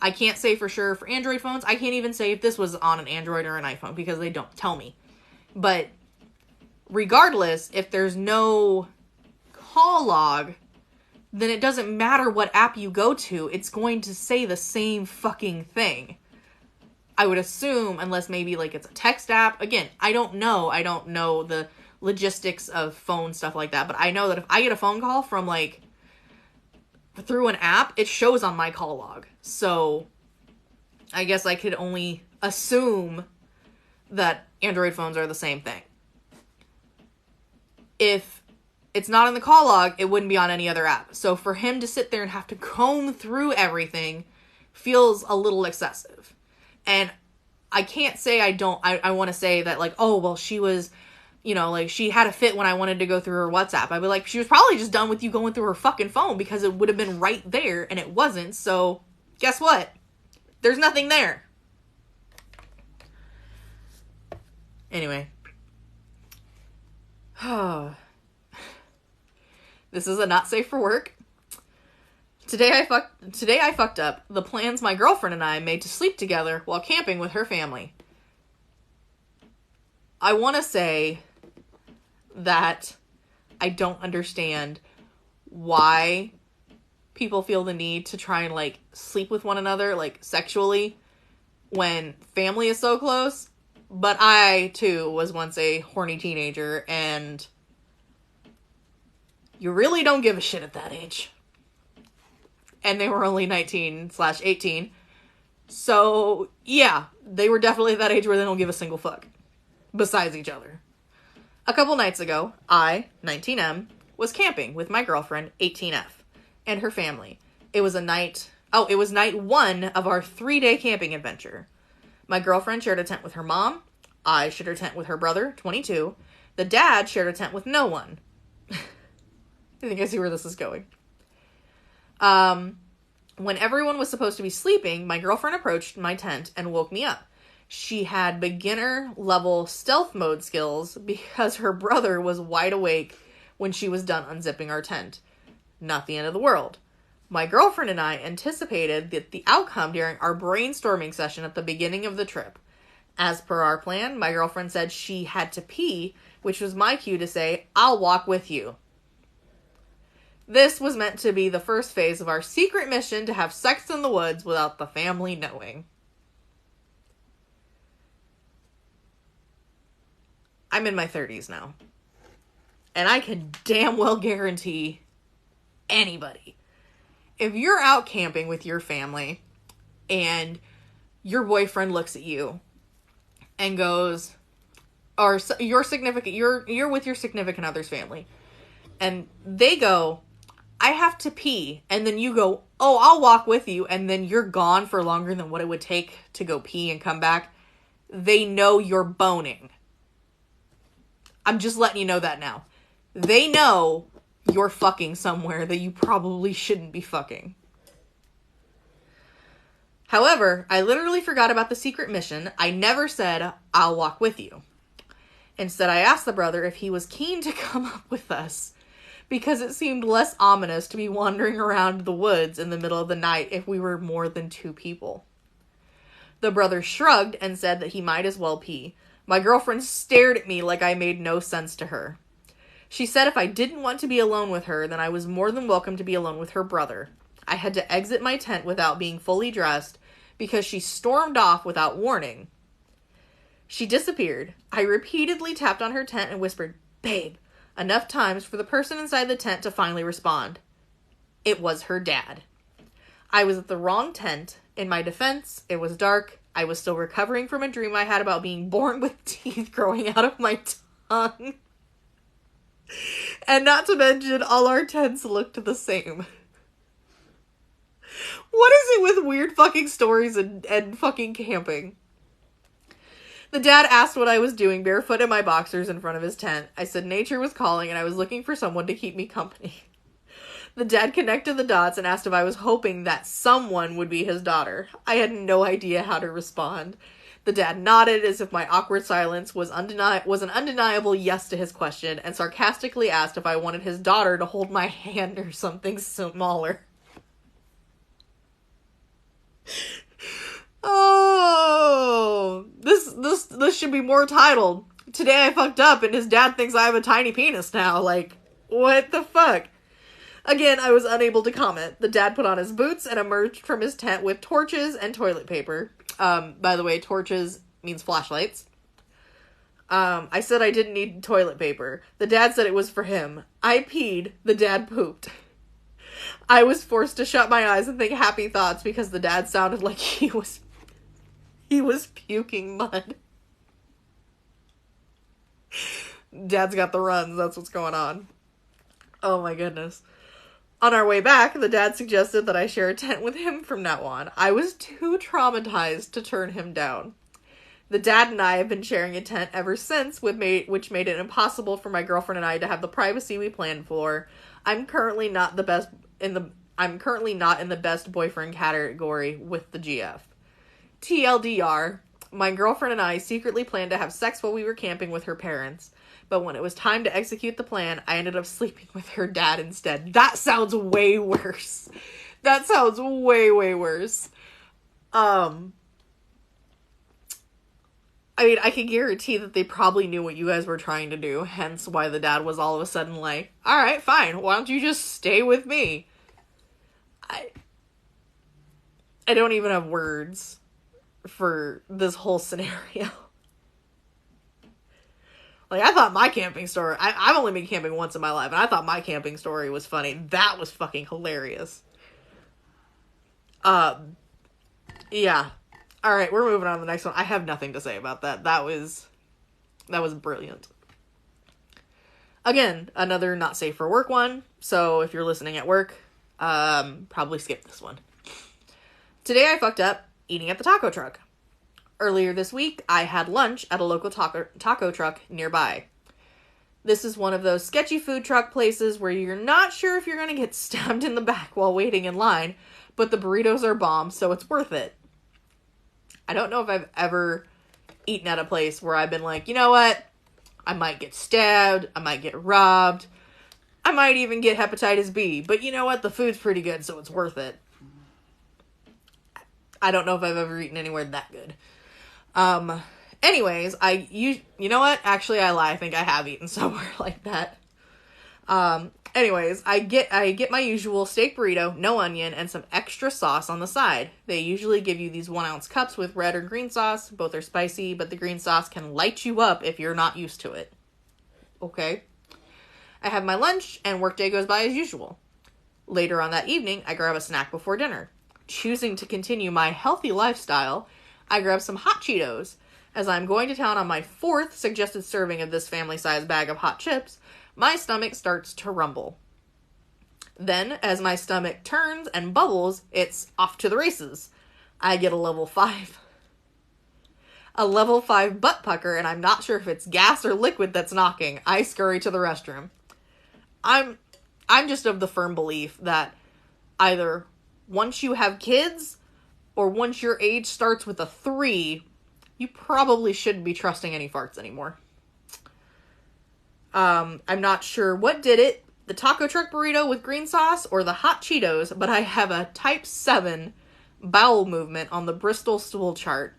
Speaker 1: I can't say for sure for Android phones. I can't even say if this was on an Android or an iPhone because they don't tell me. But regardless, if there's no call log, then it doesn't matter what app you go to. It's going to say the same fucking thing. I would assume, unless maybe like it's a text app. Again, I don't know. I don't know the logistics of phone stuff like that. But I know that if I get a phone call from like through an app, it shows on my call log. So I guess I could only assume that Android phones are the same thing. If it's not in the call log, it wouldn't be on any other app. So for him to sit there and have to comb through everything feels a little excessive. And I can't say I want to say that like, oh, well, she was, you know, like she had a fit when I wanted to go through her WhatsApp. I'd be like, she was probably just done with you going through her fucking phone because it would have been right there and it wasn't. So guess what? There's nothing there. Anyway. This is a not safe for work. Today I fucked up the plans my girlfriend and I made to sleep together while camping with her family. I want to say that I don't understand why people feel the need to try and like sleep with one another like sexually when family is so close. But I too was once a horny teenager and you really don't give a shit at that age. And they were only 19/18. So, yeah, they were definitely at that age where they don't give a single fuck. Besides each other. A couple nights ago, I, 19M, was camping with my girlfriend, 18F, and her family. It was night 1 of our 3-day camping adventure. My girlfriend shared a tent with her mom. I shared a tent with her brother, 22. The dad shared a tent with no one. I think I see where this is going. When everyone was supposed to be sleeping, my girlfriend approached my tent and woke me up. She had beginner level stealth mode skills because her brother was wide awake when she was done unzipping our tent. Not the end of the world. My girlfriend and I anticipated the outcome during our brainstorming session at the beginning of the trip. As per our plan, my girlfriend said she had to pee, which was my cue to say, I'll walk with you. This was meant to be the first phase of our secret mission to have sex in the woods without the family knowing. I'm in my 30s now. And I can damn well guarantee anybody, if you're out camping with your family and your boyfriend looks at you and goes, or you're with your significant other's family and they go, I have to pee. And then you go, oh, I'll walk with you. And then you're gone for longer than what it would take to go pee and come back. They know you're boning. I'm just letting you know that now. They know you're fucking somewhere that you probably shouldn't be fucking. However, I literally forgot about the secret mission. I never said, I'll walk with you. Instead, I asked the brother if he was keen to come up with us, because it seemed less ominous to be wandering around the woods in the middle of the night if we were more than 2 people. The brother shrugged and said that he might as well pee. My girlfriend stared at me like I made no sense to her. She said if I didn't want to be alone with her, then I was more than welcome to be alone with her brother. I had to exit my tent without being fully dressed because she stormed off without warning. She disappeared. I repeatedly tapped on her tent and whispered, babe, enough times for the person inside the tent to finally respond. It was her dad. I was at the wrong tent. In my defense, it was dark. I was still recovering from a dream I had about being born with teeth growing out of my tongue. And not to mention, all our tents looked the same. What is it with weird fucking stories and fucking camping? The dad asked what I was doing barefoot in my boxers in front of his tent. I said nature was calling and I was looking for someone to keep me company. The dad connected the dots and asked if I was hoping that someone would be his daughter. I had no idea how to respond. The dad nodded as if my awkward silence was an undeniable yes to his question, and sarcastically asked if I wanted his daughter to hold my hand or something smaller. Oh, this should be more titled, "Today I fucked up and his dad thinks I have a tiny penis now." Like, what the fuck? Again, I was unable to comment. The dad put on his boots and emerged from his tent with torches and toilet paper. By the way, torches means flashlights. I said I didn't need toilet paper. The dad said it was for him. I peed. The dad pooped. I was forced to shut my eyes and think happy thoughts because the dad sounded like he was puking mud. Dad's got the runs. That's what's going on. Oh my goodness. On our way back, the dad suggested that I share a tent with him from now on. I was too traumatized to turn him down. The dad and I have been sharing a tent ever since, which made it impossible for my girlfriend and I to have the privacy we planned for. I'm currently not in the best boyfriend category with the GF. TLDR, my girlfriend and I secretly planned to have sex while we were camping with her parents. But when it was time to execute the plan, I ended up sleeping with her dad instead. That sounds way worse. That sounds way, way worse. I mean, I can guarantee that they probably knew what you guys were trying to do, hence why the dad was all of a sudden like, alright, fine, why don't you just stay with me? I don't even have words for this whole scenario. Like, I thought my camping story... I've only been camping once in my life, and I thought my camping story was funny. That was fucking hilarious. Yeah. Alright, we're moving on to the next one. I have nothing to say about that. That was brilliant. Again, another not safe for work one. So, if you're listening at work, probably skip this one. Today I fucked up eating at the taco truck. Earlier this week, I had lunch at a local taco truck nearby. This is one of those sketchy food truck places where you're not sure if you're going to get stabbed in the back while waiting in line, but the burritos are bomb, so it's worth it. I don't know if I've ever eaten at a place where I've been like, you know what? I might get stabbed, I might get robbed, I might even get hepatitis B, but you know what? The food's pretty good, so it's worth it. I don't know if I've ever eaten anywhere that good. Anyways, you know what? Actually, I lie. I think I have eaten somewhere like that. Anyways, I get my usual steak burrito, no onion, and some extra sauce on the side. They usually give you these 1-ounce cups with red or green sauce. Both are spicy, but the green sauce can light you up if you're not used to it. Okay. I have my lunch, and workday goes by as usual. Later on that evening, I grab a snack before dinner. Choosing to continue my healthy lifestyle, I grab some hot Cheetos. As I'm going to town on my 4th suggested serving of this family-sized bag of hot chips, my stomach starts to rumble. Then, as my stomach turns and bubbles, it's off to the races. I get a level 5. A level 5 butt pucker, and I'm not sure if it's gas or liquid that's knocking. I scurry to the restroom. I'm just of the firm belief that either once you have kids, or once your age starts with a 3, you probably shouldn't be trusting any farts anymore. I'm not sure what did it, the taco truck burrito with green sauce or the hot Cheetos, but I have a type 7 bowel movement on the Bristol stool chart.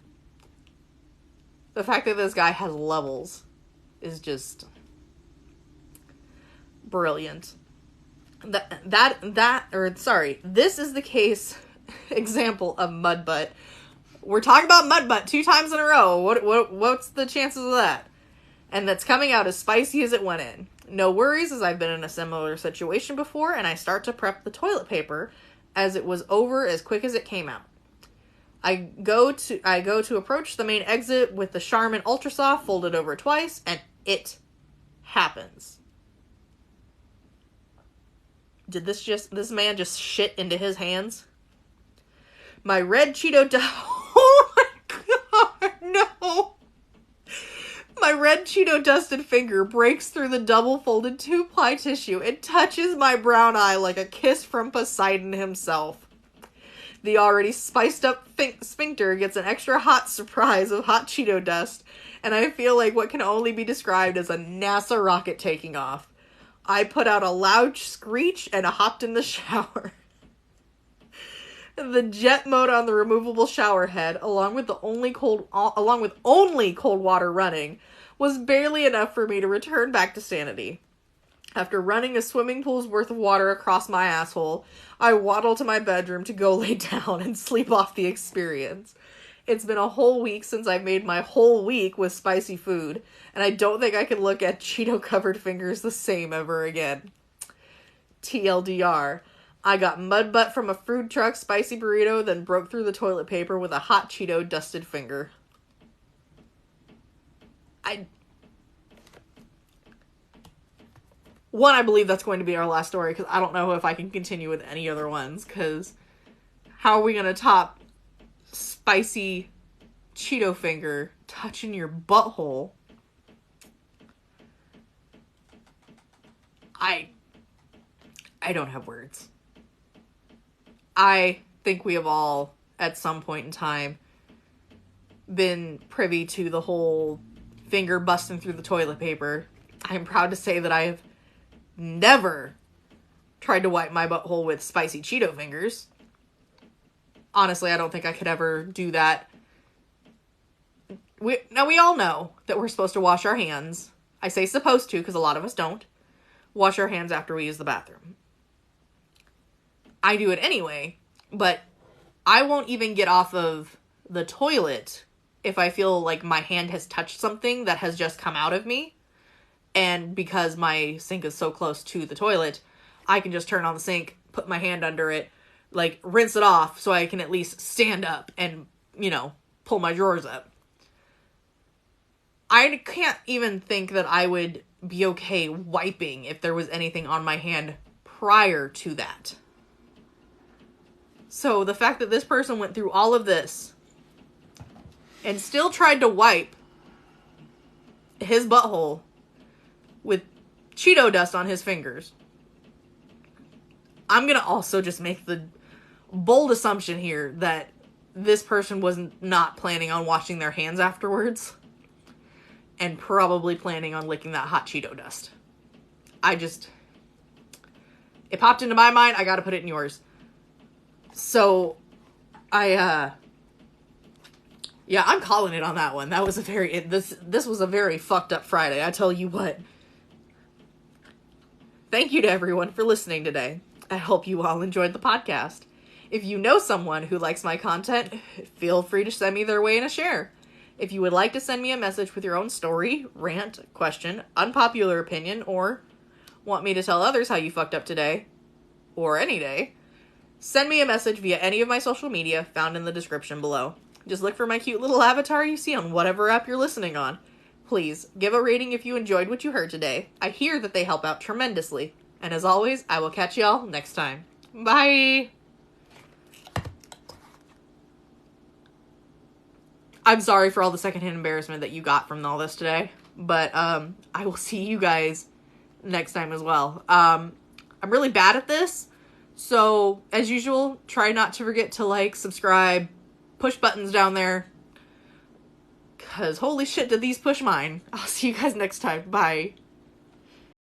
Speaker 1: The fact that this guy has levels is just brilliant. This is the case example of mud butt. We're talking about mud butt 2 times in a row. What's the chances of that? And that's coming out as spicy as it went in. No worries, as I've been in a similar situation before, and I start to prep the toilet paper as it was over as quick as it came out. I go to approach the main exit with the Charmin Ultra Soft folded over twice, and it happens. Did this man just shit into his hands? My red Cheeto oh my god, no! My red Cheeto dusted finger breaks through the double folded 2-ply tissue and touches my brown eye like a kiss from Poseidon himself. The already spiced up sphincter gets an extra hot surprise of hot Cheeto dust, and I feel like what can only be described as a NASA rocket taking off. I put out a loud screech and hopped in the shower. The jet mode on the removable shower head, along with only cold water running, was barely enough for me to return back to sanity. After running a swimming pool's worth of water across my asshole, I waddled to my bedroom to go lay down and sleep off the experience. It's been a whole week since I made my whole week with spicy food, and I don't think I can look at Cheeto-covered fingers the same ever again. TLDR. I got mud butt from a food truck spicy burrito, then broke through the toilet paper with a hot Cheeto dusted finger. I believe that's going to be our last story, because I don't know if I can continue with any other ones, because how are we going to top spicy Cheeto finger touching your butthole? I don't have words. I think we have all, at some point in time, been privy to the whole finger busting through the toilet paper. I am proud to say that I have never tried to wipe my butthole with spicy Cheeto fingers. Honestly, I don't think I could ever do that. We all know that we're supposed to wash our hands. I say supposed to because a lot of us don't. Wash our hands after we use the bathroom. I do it anyway, but I won't even get off of the toilet if I feel like my hand has touched something that has just come out of me. And because my sink is so close to the toilet, I can just turn on the sink, put my hand under it, like rinse it off so I can at least stand up and, pull my drawers up. I can't even think that I would be okay wiping if there was anything on my hand prior to that. So the fact that this person went through all of this and still tried to wipe his butthole with Cheeto dust on his fingers. I'm going to also just make the bold assumption here that this person was not planning on washing their hands afterwards and probably planning on licking that hot Cheeto dust. It popped into my mind. I got to put it in yours. So, I'm calling it on that one. That was this was a very fucked up Friday, I tell you what. Thank you to everyone for listening today. I hope you all enjoyed the podcast. If you know someone who likes my content, feel free to send me their way in a share. If you would like to send me a message with your own story, rant, question, unpopular opinion, or want me to tell others how you fucked up today, or any day, send me a message via any of my social media found in the description below. Just look for my cute little avatar you see on whatever app you're listening on. Please, give a rating if you enjoyed what you heard today. I hear that they help out tremendously. And as always, I will catch y'all next time. Bye! I'm sorry for all the secondhand embarrassment that you got from all this today. But, I will see you guys next time as well. I'm really bad at this. So, as usual, try not to forget to like, subscribe, push buttons down there. Because holy shit, did these push mine. I'll see you guys next time. Bye.